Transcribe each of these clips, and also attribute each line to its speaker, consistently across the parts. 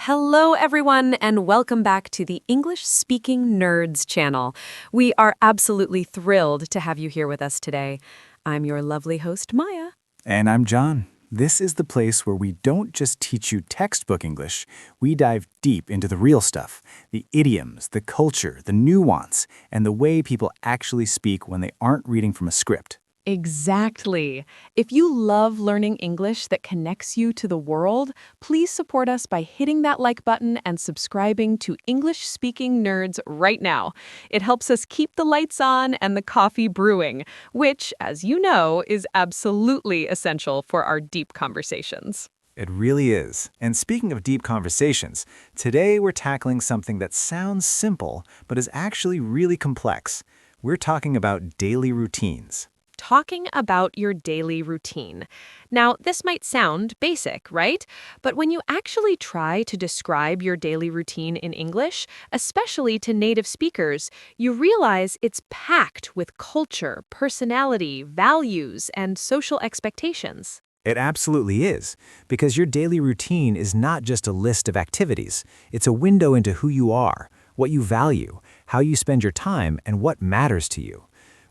Speaker 1: Hello, everyone, and welcome back to the English Speaking Nerds channel. We are absolutely thrilled to have you here with us today. I'm your lovely host, Maya.
Speaker 2: And I'm John. This is the place where we don't just teach you textbook English, we dive deep into the real stuff, the idioms, the culture, the nuance, and the way people actually speak when they aren't reading from a script.
Speaker 1: Exactly. If you love learning English that connects you to the world, please support us by hitting that like button and subscribing to English Speaking Nerds right now. It helps us keep the lights on and the coffee brewing, which, as you know, is absolutely essential for our deep conversations.
Speaker 2: It really is. And speaking of deep conversations, today we're tackling something that sounds simple, but is actually really complex. We're talking about daily routines.
Speaker 1: Talking about your daily routine. Now, this might sound basic, right? But when you actually try to describe your daily routine in English, especially to native speakers, you realize it's packed with culture, personality, values, and social expectations.
Speaker 2: It absolutely is, because your daily routine is not just a list of activities. It's a window into who you are, what you value, how you spend your time, and what matters to you.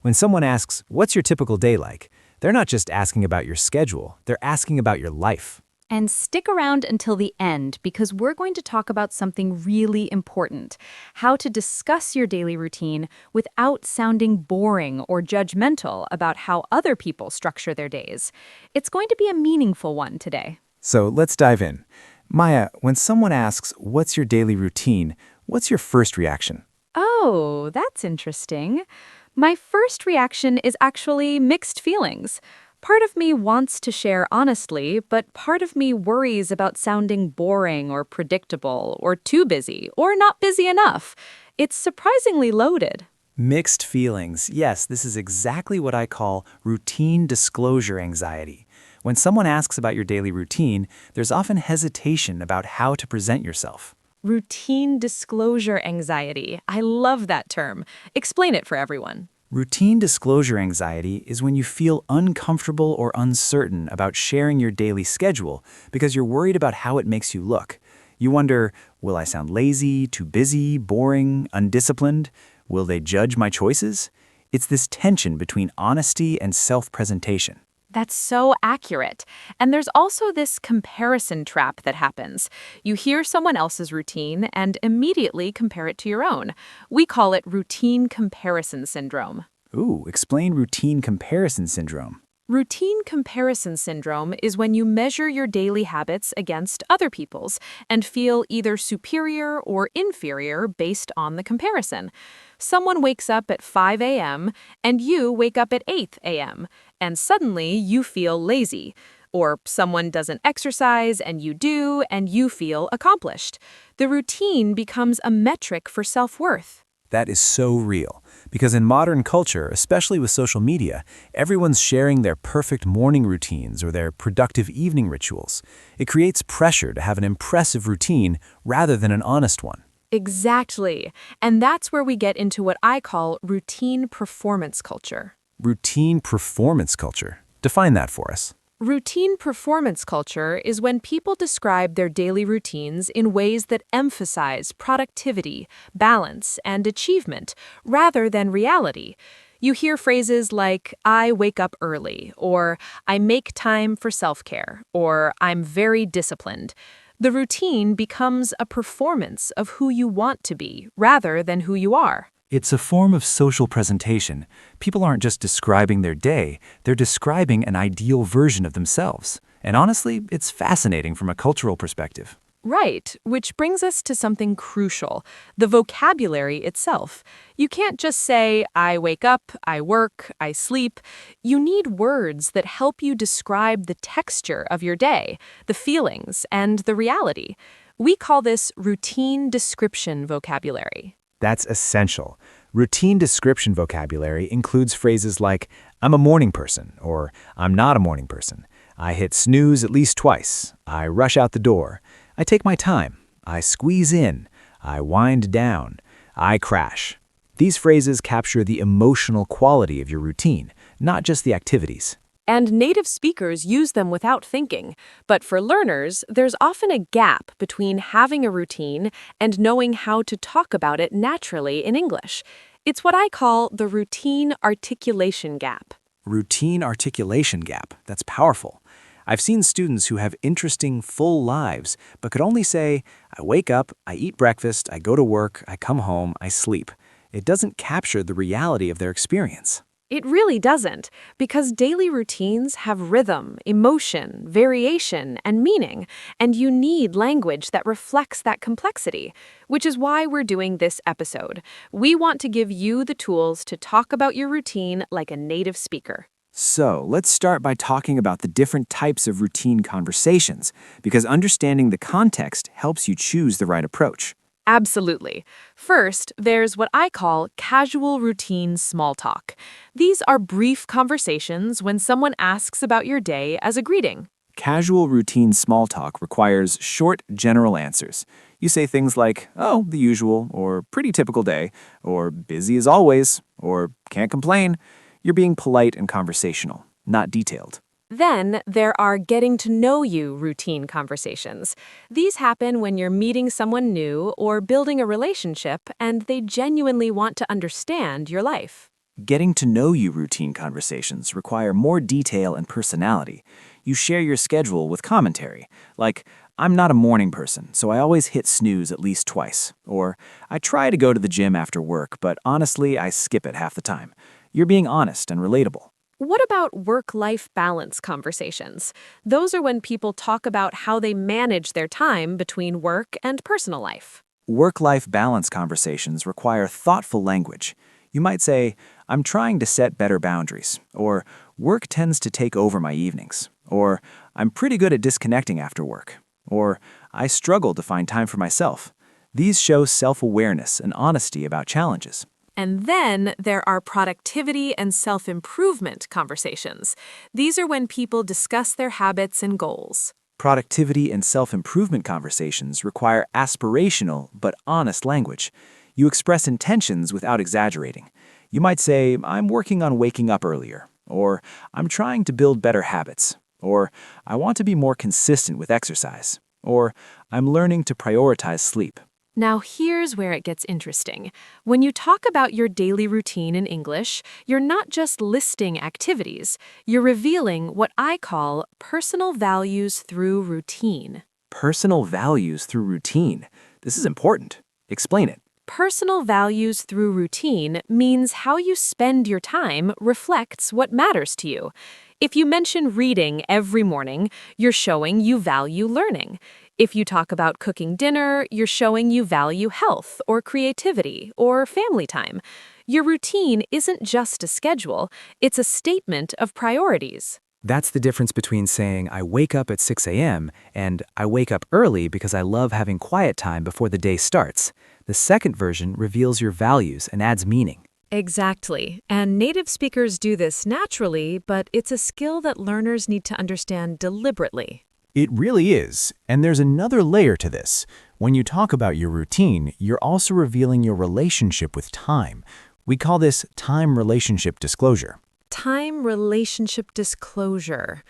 Speaker 2: When someone asks, "What's your typical day like?" they're not just asking about your schedule, they're asking about your life.
Speaker 3: And stick around until the end because we're going to talk about something really important: how to discuss your daily routine without sounding boring or judgmental about how other people structure their days. It's going to be a meaningful one today.
Speaker 2: So let's dive in. Maya, when someone asks, "What's your daily routine?" what's your first reaction?
Speaker 3: Oh, that's interesting. My first reaction is actually mixed feelings. Part of me wants to share honestly, but part of me worries about sounding boring or predictable or too busy or not busy enough. It's surprisingly loaded.
Speaker 2: Mixed feelings. Yes, this is exactly what I call routine disclosure anxiety. When someone asks about your daily routine, there's often hesitation about how to present yourself.
Speaker 1: Routine disclosure anxiety. I love that term. Explain it for everyone.
Speaker 2: Routine disclosure anxiety is when you feel uncomfortable or uncertain about sharing your daily schedule because you're worried about how it makes you look. You wonder, will I sound lazy, too busy, boring, undisciplined? Will they judge my choices? It's this tension between honesty and self-presentation.
Speaker 1: That's so accurate. And there's also this comparison trap that happens. You hear someone else's routine and immediately compare it to your own. We call it routine comparison syndrome.
Speaker 2: Ooh, explain routine comparison syndrome.
Speaker 1: Routine comparison syndrome is when you measure your daily habits against other people's and feel either superior or inferior based on the comparison. Someone wakes up at 5 a.m. and you wake up at 8 a.m. and suddenly you feel lazy. Or someone doesn't exercise and you feel accomplished. The routine becomes a metric for self-worth.
Speaker 2: That is so real, because in modern culture, especially with social media, everyone's sharing their perfect morning routines or their productive evening rituals. It creates pressure to have an impressive routine rather than an honest one.
Speaker 1: Exactly. And that's where we get into what I call routine performance culture.
Speaker 2: Routine performance culture. Define that for us.
Speaker 1: Routine performance culture is when people describe their daily routines in ways that emphasize productivity, balance, and achievement, rather than reality. You hear phrases like, "I wake up early," or "I make time for self-care," or "I'm very disciplined." The routine becomes a performance of who you want to be, rather than who you are.
Speaker 2: It's a form of social presentation. People aren't just describing their day, they're describing an ideal version of themselves. And honestly, it's fascinating from a cultural perspective.
Speaker 1: Right, which brings us to something crucial, the vocabulary itself. You can't just say, "I wake up, I work, I sleep." You need words that help you describe the texture of your day, the feelings, and the reality. We call this routine description vocabulary.
Speaker 2: That's essential. Routine description vocabulary includes phrases like, "I'm a morning person," or "I'm not a morning person." "I hit snooze at least twice." "I rush out the door." "I take my time." "I squeeze in." "I wind down." "I crash." These phrases capture the emotional quality of your routine, not just the activities.
Speaker 1: and native speakers use them without thinking. But for learners, there's often a gap between having a routine and knowing how to talk about it naturally in English. It's what I call the routine articulation gap.
Speaker 2: Routine articulation gap. That's powerful. I've seen students who have interesting, full lives, but could only say, I wake up, I eat breakfast, I go to work, I come home, I sleep. It doesn't capture the reality of their experience.
Speaker 1: It really doesn't, because daily routines have rhythm, emotion, variation, and meaning, and you need language that reflects that complexity, which is why we're doing this episode. We want to give you the tools to talk about your routine like a native speaker.
Speaker 2: So, let's start by talking about the different types of routine conversations, because understanding the context helps you choose the right approach.
Speaker 1: Absolutely. First, there's what I call casual routine small talk. These are brief conversations when someone asks about your day as a greeting.
Speaker 2: Casual routine small talk requires short, general answers. You say things like, oh, the usual, or pretty typical day, or busy as always, or can't complain. You're being polite and conversational, not detailed.
Speaker 1: Then there are getting to know you routine conversations. These happen when you're meeting someone new or building a relationship and they genuinely want to understand your life.
Speaker 2: Getting to know you routine conversations require more detail and personality. You share your schedule with commentary, like, I'm not a morning person, so I always hit snooze at least twice. Or, I try to go to the gym after work, but honestly, I skip it half the time. You're being honest and relatable.
Speaker 1: What about work-life balance conversations? Those are when people talk about how they manage their time between work and personal life.
Speaker 2: Work-life balance conversations require thoughtful language. You might say, I'm trying to set better boundaries, or work tends to take over my evenings, or I'm pretty good at disconnecting after work, or I struggle to find time for myself. These show self-awareness and honesty about challenges.
Speaker 1: And then there are productivity and self-improvement conversations. These are when people discuss their habits and goals.
Speaker 2: Productivity and self-improvement conversations require aspirational but honest language. You express intentions without exaggerating. You might say, I'm working on waking up earlier, or I'm trying to build better habits, or I want to be more consistent with exercise, or I'm learning to prioritize sleep.
Speaker 1: Now here's where it gets interesting. When you talk about your daily routine in English, you're not just listing activities, you're revealing what I call personal values through routine.
Speaker 2: Personal values through routine. This is important. Explain it.
Speaker 1: Personal values through routine means how you spend your time reflects what matters to you. If you mention reading every morning, you're showing you value learning. If you talk about cooking dinner, you're showing you value health or creativity or family time. Your routine isn't just a schedule, it's a statement of priorities.
Speaker 2: That's the difference between saying, I wake up at 6 a.m. and I wake up early because I love having quiet time before the day starts. The second version reveals your values and adds meaning.
Speaker 1: Exactly. And native speakers do this naturally, but it's a skill that learners need to understand deliberately.
Speaker 4: It really is. And there's another layer to this. When you talk about your routine, you're also revealing your relationship with time. We call this time relationship disclosure.
Speaker 1: Time relationship disclosure.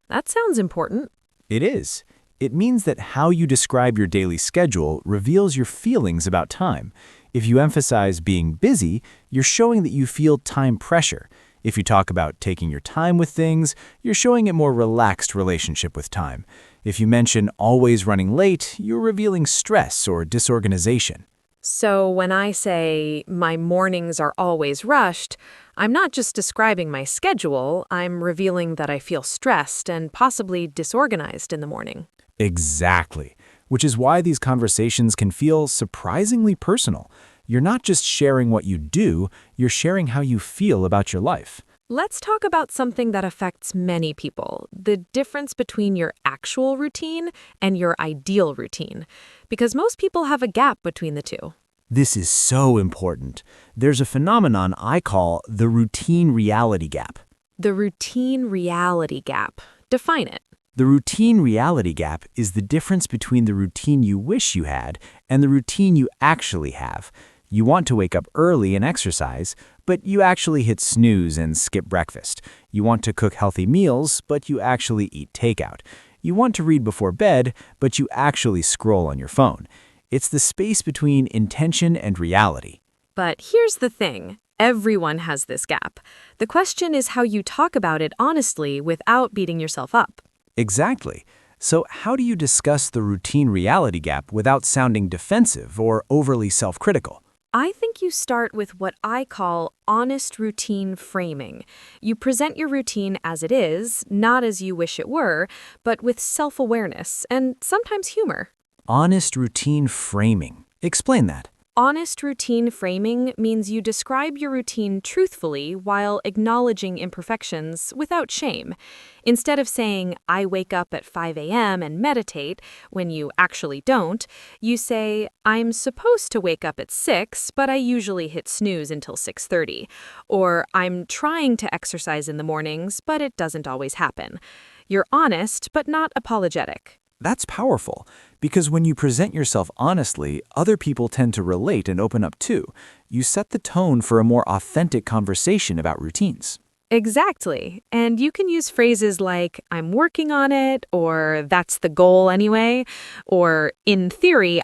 Speaker 1: That sounds important.
Speaker 4: It is. It means that how you describe your daily schedule reveals your feelings about time. If you emphasize being busy, you're showing that you feel time pressure. If you talk about taking your time with things, you're showing a more relaxed relationship with time. If you mention always running late, you're revealing stress or disorganization.
Speaker 1: So when I say my mornings are always rushed, I'm not just describing my schedule, I'm revealing that I feel stressed and possibly disorganized in the morning.
Speaker 4: Exactly. Which is why these conversations can feel surprisingly personal. You're not just sharing what you do, you're sharing how you feel about your life.
Speaker 1: Let's talk about something that affects many people, the difference between your actual routine and your ideal routine, because most people have a gap between the two.
Speaker 4: This is so important. There's a phenomenon I call the routine reality gap.
Speaker 1: The routine reality gap. Define it.
Speaker 4: The routine reality gap is the difference between the routine you wish you had and the routine you actually have. You want to wake up early and exercise, but you actually hit snooze and skip breakfast. You want to cook healthy meals, but you actually eat takeout. You want to read before bed, but you actually scroll on your phone. It's the space between intention and reality.
Speaker 1: But here's the thing. Everyone has this gap. The question is how you talk about it honestly without beating yourself up.
Speaker 4: Exactly. So how do you discuss the routine-reality gap without sounding defensive or overly self-critical?
Speaker 1: I think you start with what I call honest routine framing. You present your routine as it is, not as you wish it were, but with self-awareness and sometimes humor.
Speaker 4: Honest routine framing. Explain that.
Speaker 1: Honest routine framing means you describe your routine truthfully while acknowledging imperfections without shame. Instead of saying, I wake up at 5 a.m. and meditate, when you actually don't, you say, I'm supposed to wake up at 6, but I usually hit snooze until 6:30. Or, I'm trying to exercise in the mornings, but it doesn't always happen. You're honest, but not apologetic.
Speaker 4: That's powerful, because when you present yourself honestly, other people tend to relate and open up too. You set the tone for a more authentic conversation about routines.
Speaker 1: Exactly. And you can use phrases like, I'm working on it, or that's the goal anyway, or in theory,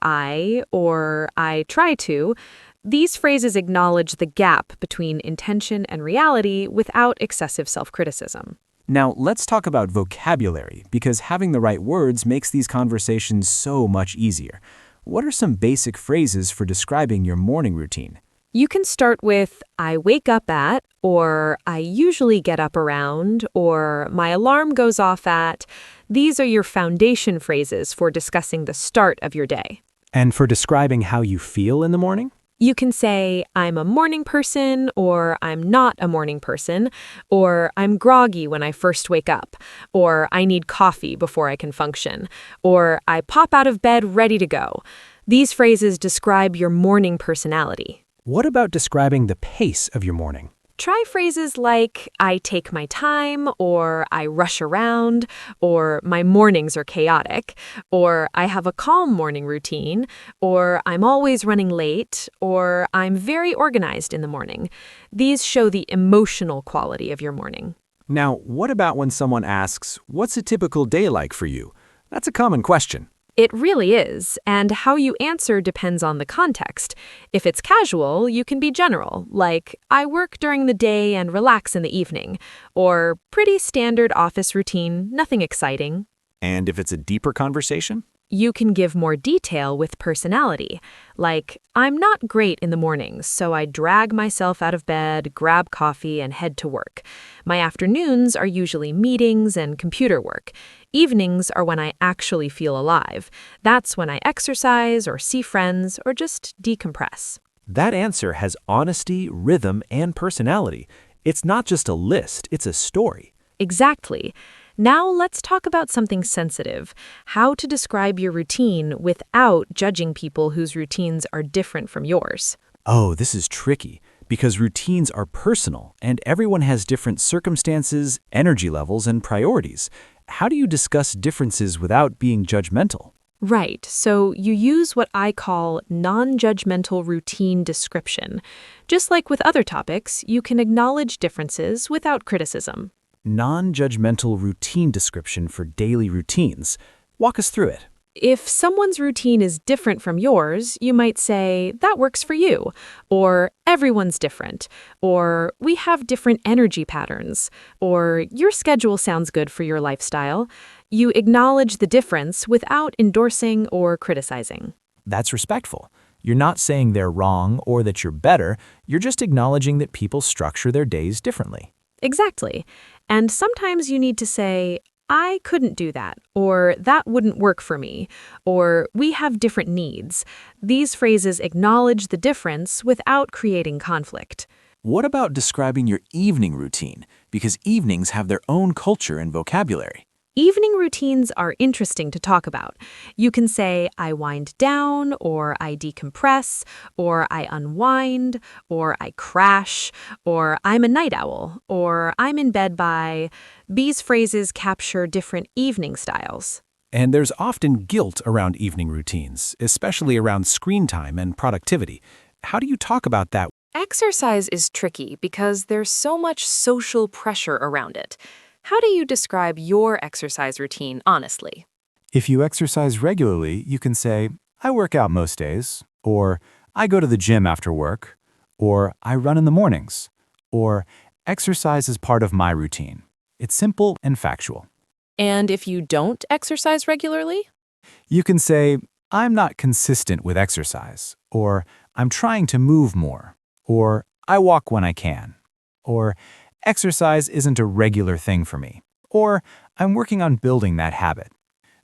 Speaker 1: or I try to. These phrases acknowledge the gap between intention and reality without excessive self-criticism.
Speaker 4: Now, let's talk about vocabulary, because having the right words makes these conversations so much easier. What are some basic phrases for describing your morning routine?
Speaker 1: You can start with, I wake up at, or I usually get up around, or my alarm goes off at. These are your foundation phrases for discussing the start of your day.
Speaker 4: And for describing how you feel in the morning?
Speaker 1: You can say, I'm a morning person, or I'm not a morning person, or I'm groggy when I first wake up, or I need coffee before I can function, or I pop out of bed ready to go. These phrases describe your morning personality.
Speaker 4: What about describing the pace of your morning?
Speaker 1: Try phrases like, I take my time, or I rush around, or my mornings are chaotic, or I have a calm morning routine, or I'm always running late, or I'm very organized in the morning. These show the emotional quality of your morning.
Speaker 4: Now, what about when someone asks, what's a typical day like for you? That's a common question.
Speaker 1: It really is, and how you answer depends on the context. If it's casual, you can be general, like, I work during the day and relax in the evening, or pretty standard office routine, nothing exciting.
Speaker 4: And if it's a deeper conversation?
Speaker 1: You can give more detail with personality, like, I'm not great in the mornings, so I drag myself out of bed, grab coffee, and head to work. My afternoons are usually meetings and computer work. Evenings are when I actually feel alive. That's when I exercise or see friends or just decompress.
Speaker 4: That answer has honesty, rhythm, and personality. It's not just a list, it's a story.
Speaker 1: Exactly. Now let's talk about something sensitive, how to describe your routine without judging people whose routines are different from yours.
Speaker 4: Oh, this is tricky, because routines are personal, and everyone has different circumstances, energy levels, and priorities. How do you discuss differences without being judgmental?
Speaker 1: Right, so you use what I call non-judgmental routine description. Just like with other topics, you can acknowledge differences without criticism.
Speaker 4: Non-judgmental routine description for daily routines. Walk us through it.
Speaker 1: If someone's routine is different from yours, you might say, that works for you, or everyone's different, or we have different energy patterns, or your schedule sounds good for your lifestyle. You acknowledge the difference without endorsing or criticizing.
Speaker 4: That's respectful. You're not saying they're wrong or that you're better. You're just acknowledging that people structure their days differently.
Speaker 1: Exactly. And sometimes you need to say, I couldn't do that, or that wouldn't work for me, or we have different needs. These phrases acknowledge the difference without creating conflict.
Speaker 4: What about describing your evening routine? Because evenings have their own culture and vocabulary.
Speaker 1: Evening routines are interesting to talk about. You can say, I wind down, or I decompress, or I unwind, or I crash, or I'm a night owl, or I'm in bed by. These phrases capture different evening styles.
Speaker 4: And there's often guilt around evening routines, especially around screen time and productivity. How do you talk about that?
Speaker 1: Exercise is tricky because there's so much social pressure around it. How do you describe your exercise routine honestly?
Speaker 4: If you exercise regularly, you can say, I work out most days, or I go to the gym after work, or I run in the mornings, or exercise is part of my routine. It's simple and factual.
Speaker 1: And if you don't exercise regularly?
Speaker 4: You can say, I'm not consistent with exercise, or I'm trying to move more, or I walk when I can, or exercise isn't a regular thing for me, or I'm working on building that habit.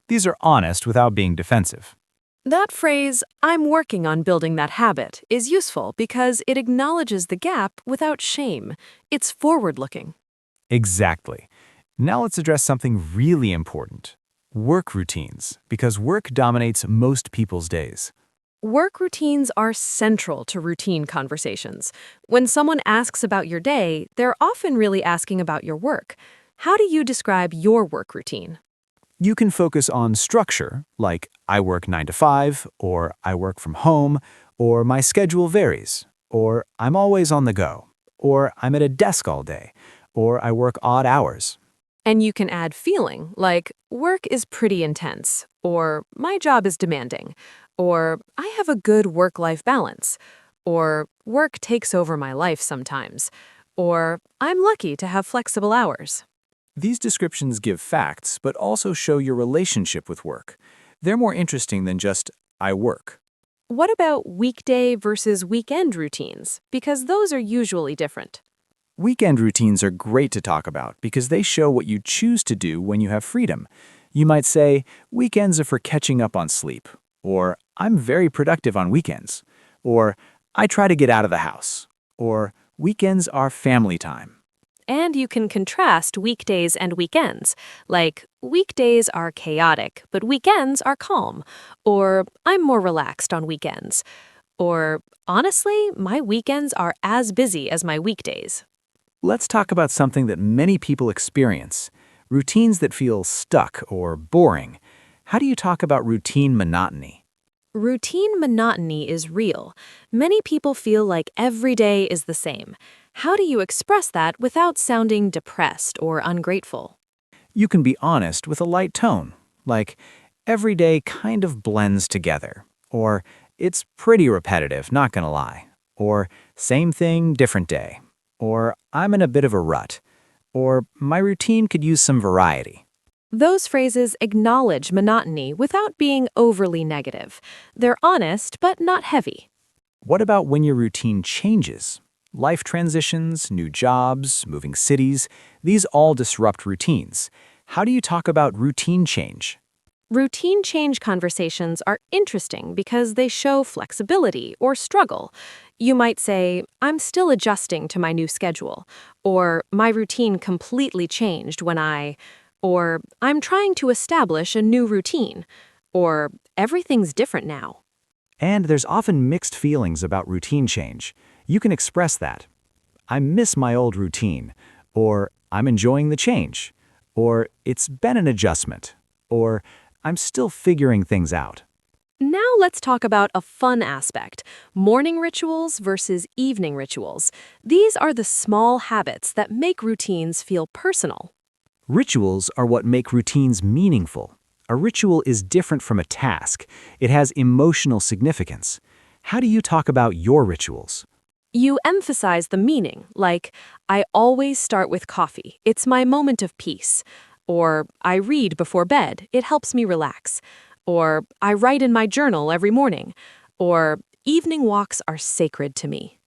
Speaker 4: These are honest without being defensive.
Speaker 1: That phrase, I'm working on building that habit, is useful because it acknowledges the gap without shame. It's forward-looking.
Speaker 4: Exactly. Now let's address something really important. Work routines, because work dominates most people's days.
Speaker 1: Work routines are central to routine conversations. When someone asks about your day, they're often really asking about your work. How do you describe your work routine?
Speaker 4: You can focus on structure, like I work 9 to 5, or I work from home, or my schedule varies, or I'm always on the go, or I'm at a desk all day, or I work odd hours.
Speaker 1: And you can add feeling, like work is pretty intense, or my job is demanding, or I have a good work-life balance, or work takes over my life sometimes, or I'm lucky to have flexible hours.
Speaker 4: These descriptions give facts, but also show your relationship with work. They're more interesting than just, I work.
Speaker 1: What about weekday versus weekend routines? Because those are usually different.
Speaker 4: Weekend routines are great to talk about because they show what you choose to do when you have freedom. You might say, weekends are for catching up on sleep, or I'm very productive on weekends, or I try to get out of the house, or weekends are family time.
Speaker 1: And you can contrast weekdays and weekends, like weekdays are chaotic, but weekends are calm, or I'm more relaxed on weekends, or honestly, my weekends are as busy as my weekdays.
Speaker 4: Let's talk about something that many people experience, routines that feel stuck or boring. How do you talk about routine monotony?
Speaker 1: Routine monotony is real. Many people feel like every day is the same. How do you express that without sounding depressed or ungrateful?
Speaker 4: You can be honest with a light tone, like every day kind of blends together, or it's pretty repetitive, not gonna lie, or same thing, different day, or I'm in a bit of a rut, or my routine could use some variety.
Speaker 1: Those phrases acknowledge monotony without being overly negative. They're honest, but not heavy.
Speaker 4: What about when your routine changes? Life transitions, new jobs, moving cities, these all disrupt routines. How do you talk about routine change?
Speaker 1: Routine change conversations are interesting because they show flexibility or struggle. You might say, I'm still adjusting to my new schedule, or my routine completely changed when or I'm trying to establish a new routine, or everything's different now.
Speaker 4: And there's often mixed feelings about routine change. You can express that. I miss my old routine, or I'm enjoying the change, or it's been an adjustment, or I'm still figuring things out.
Speaker 1: Now let's talk about a fun aspect, morning rituals versus evening rituals. These are the small habits that make routines feel personal.
Speaker 4: Rituals are what make routines meaningful. A ritual is different from a task. It has emotional significance. How do you talk about your rituals?
Speaker 1: You emphasize the meaning, like, I always start with coffee. It's my moment of peace. Or, I read before bed. It helps me relax. Or, I write in my journal every morning. Or, evening walks are sacred to me.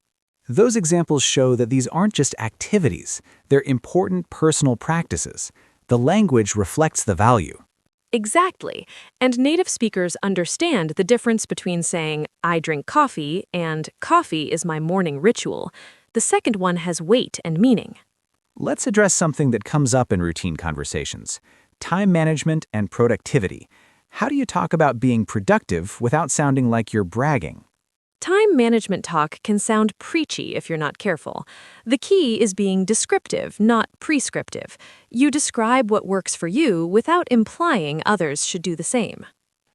Speaker 4: Those examples show that these aren't just activities. They're important personal practices. The language reflects the value.
Speaker 1: Exactly. And native speakers understand the difference between saying, I drink coffee, and coffee is my morning ritual. The second one has weight and meaning.
Speaker 4: Let's address something that comes up in routine conversations: time management and productivity. How do you talk about being productive without sounding like you're bragging?
Speaker 1: Time management talk can sound preachy if you're not careful. The key is being descriptive, not prescriptive. You describe what works for you without implying others should do the same.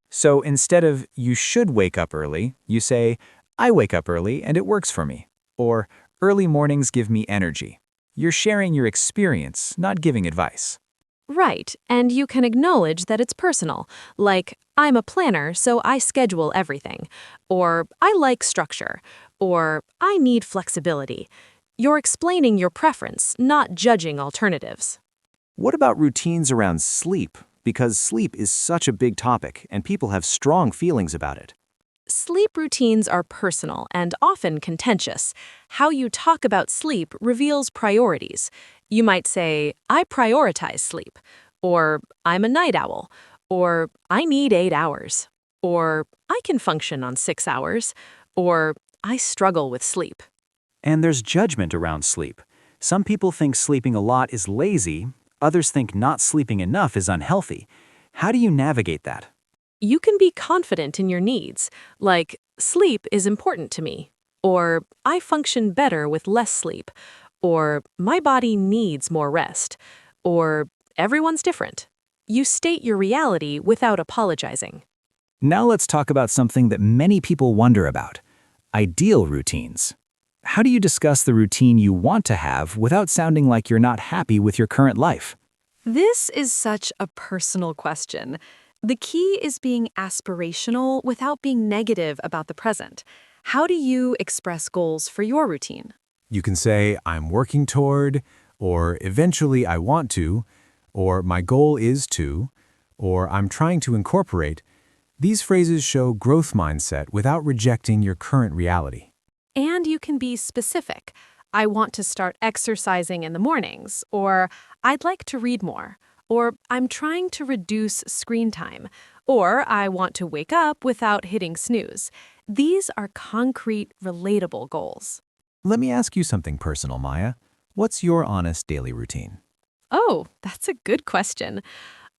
Speaker 4: So instead of, you should wake up early, you say, I wake up early and it works for me.
Speaker 2: Or, early mornings give me energy. You're sharing your experience, not giving advice.
Speaker 1: Right, and you can acknowledge that it's personal, like, I'm a planner, so I schedule everything, or I like structure, or I need flexibility. You're explaining your preference, not judging alternatives.
Speaker 2: What about routines around sleep? Because sleep is such a big topic, and people have strong feelings about it.
Speaker 1: Sleep routines are personal and often contentious. How you talk about sleep reveals priorities. You might say, I prioritize sleep, or I'm a night owl, or I need 8 hours, or I can function on 6 hours, or I struggle with sleep.
Speaker 2: And there's judgment around sleep. Some people think sleeping a lot is lazy, others think not sleeping enough is unhealthy. How do you navigate that?
Speaker 1: You can be confident in your needs, like, sleep is important to me, or I function better with less sleep, or my body needs more rest, or everyone's different. You state your reality without apologizing.
Speaker 2: Now let's talk about something that many people wonder about: ideal routines. How do you discuss the routine you want to have without sounding like you're not happy with your current life?
Speaker 3: This is such a personal question. The key is being aspirational without being negative about the present. How do you express goals for your routine?
Speaker 4: You can say, I'm working toward, or eventually I want to, or my goal is to, or I'm trying to incorporate. These phrases show growth mindset without rejecting your current reality.
Speaker 3: And you can be specific. I want to start exercising in the mornings, or I'd like to read more, or I'm trying to reduce screen time, or I want to wake up without hitting snooze. These are concrete, relatable goals.
Speaker 4: Let me ask you something personal, Maya. What's your honest daily routine?
Speaker 3: Oh, that's a good question.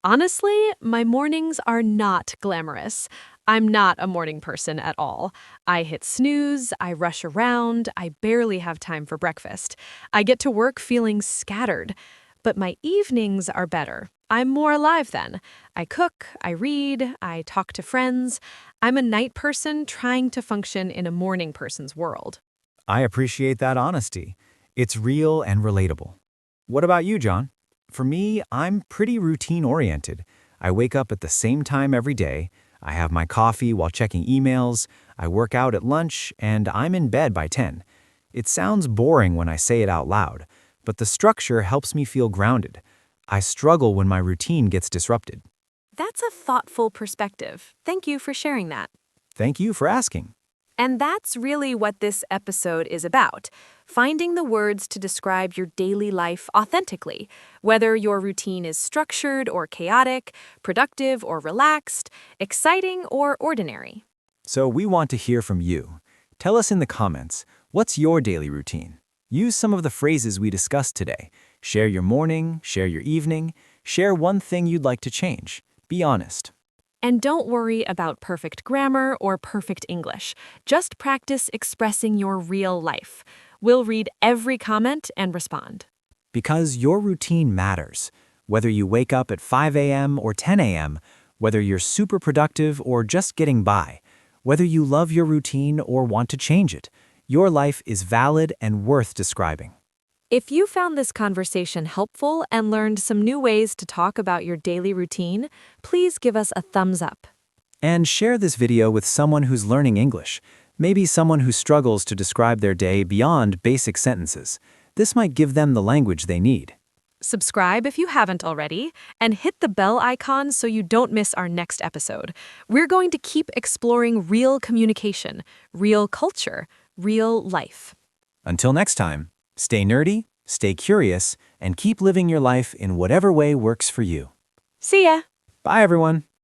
Speaker 3: Honestly, my mornings are not glamorous. I'm not a morning person at all. I hit snooze, I rush around, I barely have time for breakfast. I get to work feeling scattered. But my evenings are better. I'm more alive then. I cook, I read, I talk to friends. I'm a night person trying to function in a morning person's world.
Speaker 2: I appreciate that honesty. It's real and relatable. What about you, John? For me, I'm pretty routine-oriented. I wake up at the same time every day. I have my coffee while checking emails. I work out at lunch, and I'm in bed by 10. It sounds boring when I say it out loud, but the structure helps me feel grounded. I struggle when my routine gets disrupted.
Speaker 3: That's a thoughtful perspective. Thank you for sharing that.
Speaker 2: Thank you for asking.
Speaker 1: And that's really what this episode is about: finding the words to describe your daily life authentically, whether your routine is structured or chaotic, productive or relaxed, exciting or ordinary.
Speaker 2: So we want to hear from you. Tell us in the comments, what's your daily routine? Use some of the phrases we discussed today. Share your morning, share your evening, share one thing you'd like to change. Be honest.
Speaker 1: And don't worry about perfect grammar or perfect English. Just practice expressing your real life. We'll read every comment and respond.
Speaker 2: Because your routine matters. Whether you wake up at 5 a.m. or 10 a.m., whether you're super productive or just getting by, whether you love your routine or want to change it, your life is valid and worth describing.
Speaker 1: If you found this conversation helpful and learned some new ways to talk about your daily routine, please give us a thumbs up.
Speaker 2: And share this video with someone who's learning English, maybe someone who struggles to describe their day beyond basic sentences. This might give them the language they need.
Speaker 1: Subscribe if you haven't already, and hit the bell icon so you don't miss our next episode. We're going to keep exploring real communication, real culture, real life.
Speaker 2: Until next time, stay nerdy, stay curious, and keep living your life in whatever way works for you.
Speaker 1: See ya!
Speaker 2: Bye, everyone.